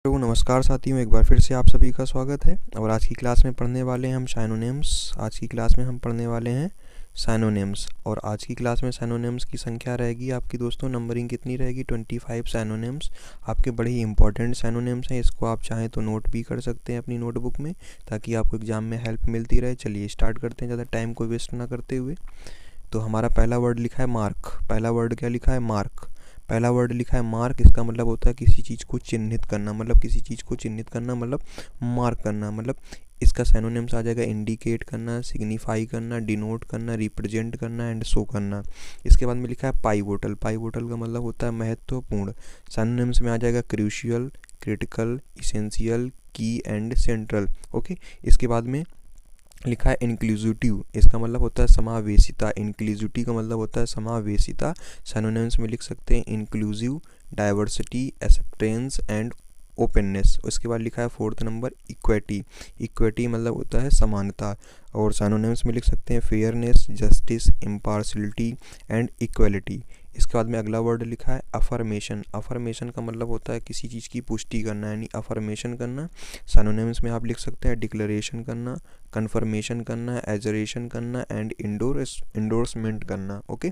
तो नमस्कार साथियों, एक बार फिर से आप सभी का स्वागत है। और आज की क्लास में पढ़ने वाले हैं हम साइनोनिम्स। आज की क्लास में हम पढ़ने वाले हैं साइनोनिम्स। और आज की क्लास में साइनोनिम्स की संख्या रहेगी आपकी दोस्तों, नंबरिंग कितनी रहेगी 25 साइनोनिम्स। आपके बड़े ही इंपॉर्टेंट साइनोनिम्स हैं, इसको आप चाहें तो नोट भी कर सकते हैं अपनी नोटबुक में, ताकि आपको एग्जाम में हेल्प मिलती रहे। चलिए स्टार्ट करते हैं ज़्यादा टाइम को वेस्ट ना करते हुए। तो हमारा पहला वर्ड लिखा है मार्क। पहला वर्ड क्या लिखा है? मार्क। पहला वर्ड लिखा है मार्क। इसका मतलब होता है किसी चीज़ को चिन्हित करना, मतलब किसी चीज़ को चिन्हित करना मतलब मार्क करना। मतलब इसका सिनोनिम्स आ जाएगा इंडिकेट करना, सिग्निफाई करना, डिनोट करना, रिप्रेजेंट करना एंड शो करना। इसके बाद में लिखा है पाइवोटल। पाइवोटल का मतलब होता है महत्वपूर्ण। सिनोनिम्स में आ जाएगा क्रूशियल, क्रिटिकल, इसेंशियल, की एंड सेंट्रल। ओके। इसके बाद में लिखा है इंक्लूसिव। इसका मतलब होता है समावेशिता। इंक्लूसिविटी का मतलब होता है समावेशिता। सिनोनिम्स में लिख सकते हैं inclusive, diversity, acceptance and openness. उसके बाद लिखा है फोर्थ नंबर इक्विटी। इक्विटी मतलब होता है समानता। और सिनोनिम्स में लिख सकते हैं fairness, justice, impartiality and equality. इसके बाद में अगला वर्ड लिखा है अफर्मेशन। अफर्मेशन का मतलब होता है किसी चीज़ की पुष्टि करना, यानी अफर्मेशन करना। सिनोनिम्स में आप लिख सकते हैं डिक्लेरेशन करना, कन्फर्मेशन करना, एजरेशन करना एंड इंडोर्समेंट करना। ओके।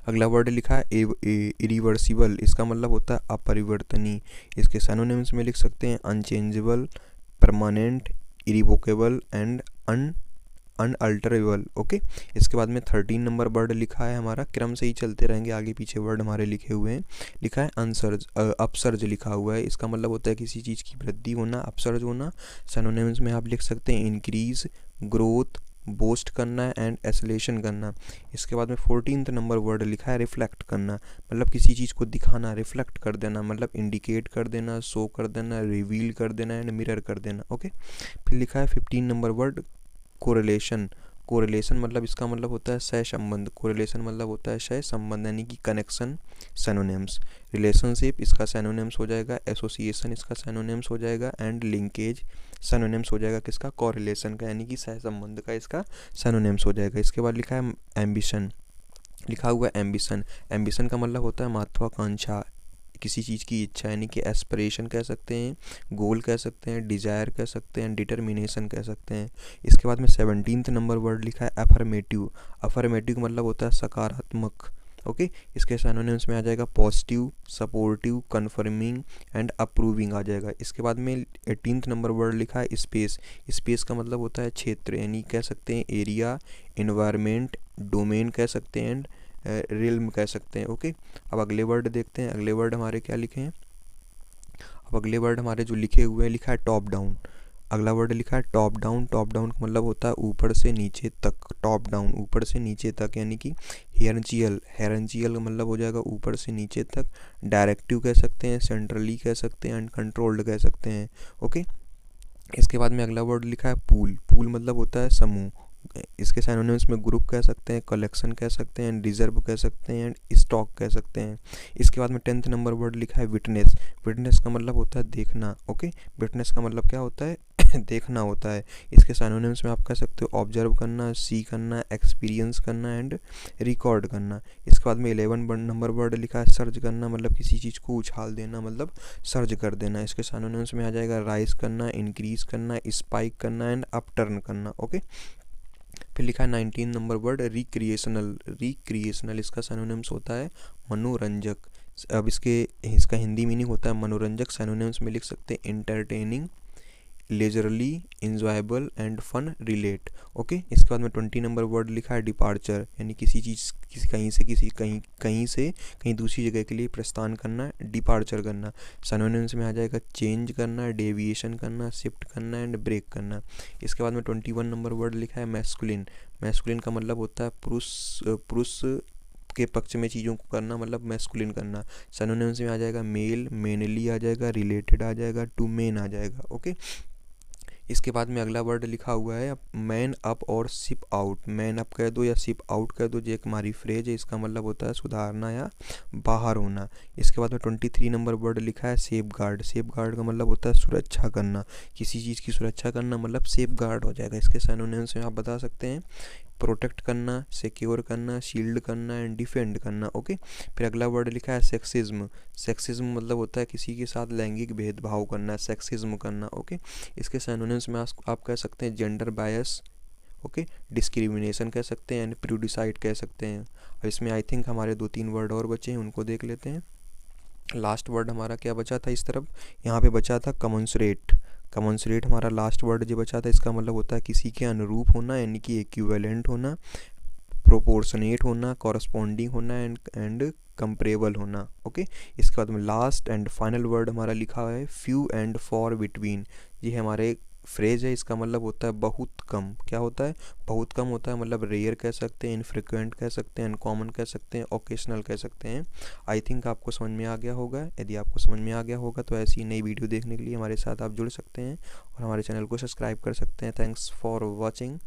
अगला वर्ड लिखा है इरिवर्सिबल। इसका मतलब होता है अपरिवर्तनीय। इसके सिनोनिम्स में लिख सकते हैं unchangeable, permanent, irrevocable and unalterable. Okay. इसके बाद में 13 नंबर वर्ड लिखा है हमारा, क्रम से ही चलते रहेंगे, आगे पीछे वर्ड हमारे लिखे हुए हैं। लिखा है अनसर्ज, अपसर्ज लिखा हुआ है। इसका मतलब होता है किसी चीज़ की वृद्धि होना, अपसर्ज होना। सिनोनिम्स में आप लिख सकते हैं इंक्रीज, ग्रोथ, बोस्ट करना एंड एसलेशन करना। इसके बाद में 14th नंबर वर्ड लिखा है रिफ्लेक्ट करना, मतलब किसी चीज़ को दिखाना, रिफ्लेक्ट कर देना, मतलब इंडिकेट कर देना, शो कर देना, रिवील कर देना एंड मिरर कर देना। ओके। फिर लिखा है 15 नंबर वर्ड कोरिलेशन। कोरिलेशन मतलब इसका मतलब होता है सहसंबंध। कोरिलेशन मतलब होता है सहसंबंध, यानी कि कनेक्शन। सिनोनिम्स रिलेशनशिप, इसका सिनोनिम्स हो जाएगा एसोसिएशन, इसका सिनोनिम्स हो जाएगा एंड लिंकेज। सिनोनिम्स हो जाएगा किसका? कोरिलेशन का, यानी कि सहसंबंध का इसका सिनोनिम्स हो जाएगा। इसके बाद लिखा है एम्बिशन। लिखा हुआ है एम्बिशन। एम्बिशन का मतलब होता है महत्वाकांक्षा, किसी चीज़ की इच्छा, यानी कि एस्पिरेशन कह सकते हैं, गोल कह सकते हैं, डिज़ायर कह सकते हैं, डिटर्मिनेशन कह सकते हैं। इसके बाद में 17th नंबर वर्ड लिखा है अफर्मेटिव। अफर्मेटिव मतलब होता है सकारात्मक। ओके। इसके सिनोनिम्स में आ जाएगा positive, supportive, confirming and approving आ जाएगा। इसके बाद में 18th नंबर वर्ड लिखा है स्पेस। स्पेस का मतलब होता है क्षेत्र, यानी कह सकते हैं एरिया, इन्वायरमेंट, डोमेन कह सकते हैं एंड रिल्म कह सकते हैं। ओके। अब अगले वर्ड देखते हैं, अगले वर्ड हमारे क्या लिखे हैं। अब अगले वर्ड हमारे जो लिखे हुए हैं, लिखा है टॉप डाउन। अगला वर्ड लिखा है टॉप डाउन। टॉप डाउन का मतलब होता है ऊपर से नीचे तक। टॉप डाउन ऊपर से नीचे तक, यानी कि हेरेंशियल। हेरेंशियल का मतलब हो जाएगा ऊपर से नीचे तक। डायरेक्टिव कह सकते हैं, सेंट्रली कह सकते हैं एंड कंट्रोल्ड कह सकते हैं। ओके। इसके बाद में अगला वर्ड लिखा है पूल। पूल मतलब होता है समूह। इसके सिनोनिम्स में ग्रुप कह सकते हैं, कलेक्शन कह सकते हैं, रिजर्व कह सकते हैं एंड स्टॉक कह सकते हैं। इसके बाद में 10th नंबर वर्ड लिखा है विटनेस। विटनेस का मतलब होता है देखना। ओके। विटनेस का मतलब क्या होता है? देखना होता है। इसके सिनोनिम्स में आप कह सकते हो ऑब्जर्व करना, सी करना, एक्सपीरियंस करना एंड रिकॉर्ड करना। इसके बाद में 11 नंबर वर्ड लिखा है सर्ज करना, मतलब किसी चीज़ को उछाल देना, मतलब सर्ज कर देना। इसके सिनोनिम्स में आ जाएगा राइज करना, इंक्रीज करना, स्पाइक करना एंड अपटर्न करना। ओके। फिर लिखा है 19 नंबर वर्ड रिक्रिएशनल। रिक्रिएशनल इसका सिनोनिम्स होता है मनोरंजक। अब इसका हिंदी मीनिंग होता है मनोरंजक। सिनोनिम्स में लिख सकते हैं entertaining, leisurely, enjoyable and fun relate. Okay. इसके बाद में 20 नंबर वर्ड लिखा है डिपार्चर, यानी किसी चीज़ कहीं से कहीं दूसरी जगह के लिए प्रस्थान करना, डिपार्चर करना। सिनोनिम्स में आ जाएगा चेंज करना, डेविएशन करना, शिफ्ट करना एंड ब्रेक करना। इसके बाद में 21 नंबर वर्ड लिखा है मैस्कुलिन। मैस्कुलिन का मतलब होता है पुरुष। पुरुष के पक्ष में चीज़ों को करना, मतलब मैस्कुलिन करना। सिनोनिम्स में आ जाएगा मेल, मेनली आ जाएगा, रिलेटेड आ जाएगा, टू मेन आ जाएगा। ओके। इसके बाद में अगला वर्ड लिखा हुआ है मैन अप और शिप आउट। मैन अप कह दो या शिप आउट कह दो, जो एक हमारी फ्रेज है, इसका मतलब होता है सुधारना या बाहर होना। इसके बाद में 23 नंबर वर्ड लिखा है सेफ गार्ड। सेफ गार्ड का मतलब होता है सुरक्षा करना, किसी चीज़ की सुरक्षा करना, मतलब सेफ गार्ड हो जाएगा। इसके सिनोनिम्स में आप बता सकते हैं प्रोटेक्ट करना, सिक्योर करना, शील्ड करना एंड डिफेंड करना। ओके, फिर अगला वर्ड लिखा है सेक्सिज्म। सेक्सिज्म मतलब होता है किसी के साथ लैंगिक भेदभाव करना, सेक्सिज्म करना। ओके, इसके सिनोनिम्स में आप कह सकते हैं जेंडर बायस, ओके, डिस्क्रिमिनेशन कह सकते हैं एंड प्यूडिसाइड कह सकते हैं। और इसमें आई थिंक हमारे 2-3 वर्ड और बचे हैं, उनको देख लेते हैं। लास्ट वर्ड हमारा क्या बचा था इस तरफ, यहाँ पे बचा था कमंसरेट। कमंसरेट हमारा लास्ट वर्ड जो बचा था, इसका मतलब होता है किसी के अनुरूप होना, यानी कि इक्विवेलेंट होना, प्रोपोर्शनेट होना, कॉरस्पॉन्डिंग होना एंड कंपेरेबल होना। ओके, इसके बाद में लास्ट एंड फाइनल वर्ड हमारा लिखा है फ्यू एंड फॉर बिटवीन। ये हमारे फ्रेज है, इसका मतलब होता है बहुत कम। क्या होता है? बहुत कम होता है, मतलब रेयर कह सकते हैं, इनफ्रिक्वेंट कह सकते हैं, अनकॉमन कह सकते हैं, ओकेशनल कह सकते हैं। आई थिंक आपको समझ में आ गया होगा। यदि आपको समझ में आ गया होगा तो ऐसी नई वीडियो देखने के लिए हमारे साथ आप जुड़ सकते हैं और हमारे चैनल को सब्सक्राइब कर सकते हैं। Thanks for watching.